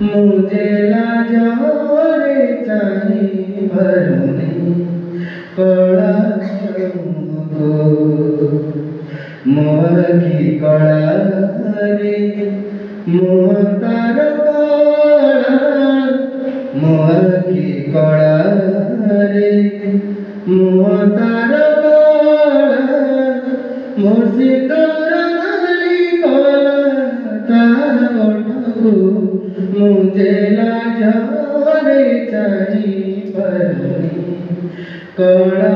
मुझे लाजवारे चाहिए भरनी कड़ा मोहकी कड़ा रे मोह तार कड़ा मोहकी कड़ा रे मोह तार कड़ा मोसी तोर नाली कला तार ओठू मुझे लाजवारे चाहिए भरनी कड़ा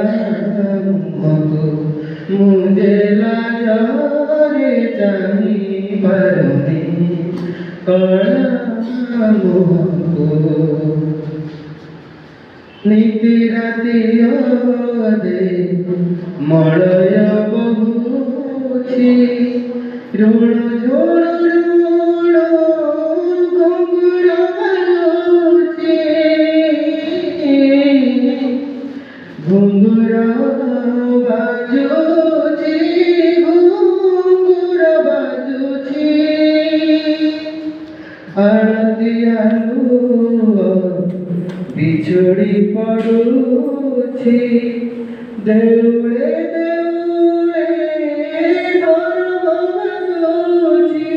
मुझे लाजवारे चाहिए भरनी कड़ा नीति राति दे मलय बहुची ऋण झोड़ ऋण घुंघुर बाजुची घुंघुर बाजुची घुंघुर बाजुची आरतियालु बिछोड़ी पड़ुछि देउळे देउळे डर बाजुछि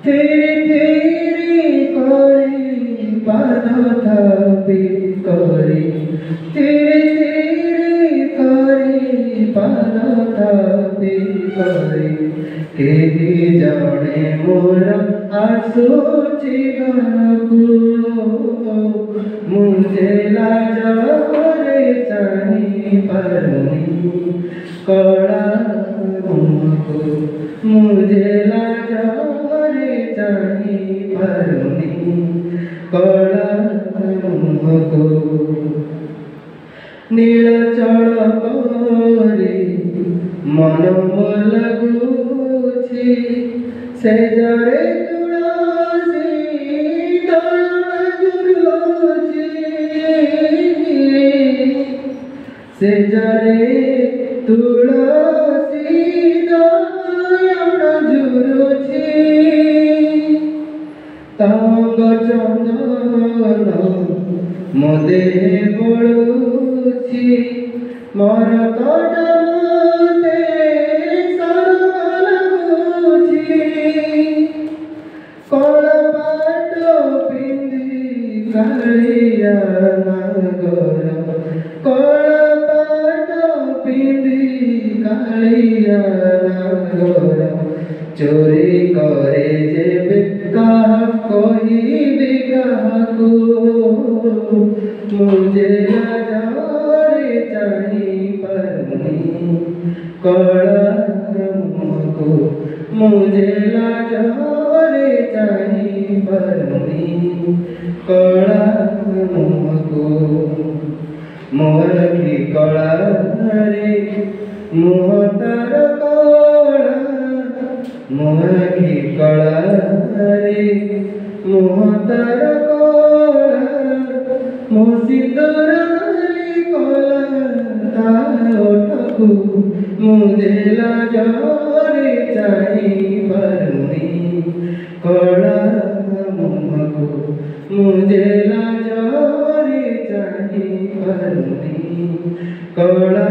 तेरी तेरी करी पाद थापी करी तेरी तेरी करी पाद थापी करी केही जणे मोर आसुछि घरकू मुझे लाजवारे चाहिए भरनी कड़ा मुझे लाजवारे चाहिए भरनी कड़ा नीलचल परी मन लगुछि से जरे तुलसी से जरे तुलसी जुरुछि तंग चंदन मोदे बड़ुछि मोर तोड़ मोते सरलगुछि कल पाट पिंदी कालिया नगर कल पाट पिंदी कालिया नगर चोरी करे जेबे कहा कहिबे काहाकू मुझे लाजवारे चाहिए भरनी कड़ा मुझे लाजवारे चाहिए भरनी कड़ा मोहर की कड़ा रे मुँह तार कड़ा मोहर की कड़ा रे मुँह तार कड़ा मोसी तोर नाली कला तार ओठू मुझे लाजवारे चाहिए भरनी कड़ा मुझे लाजवारे चाहिए भरनी कड़ा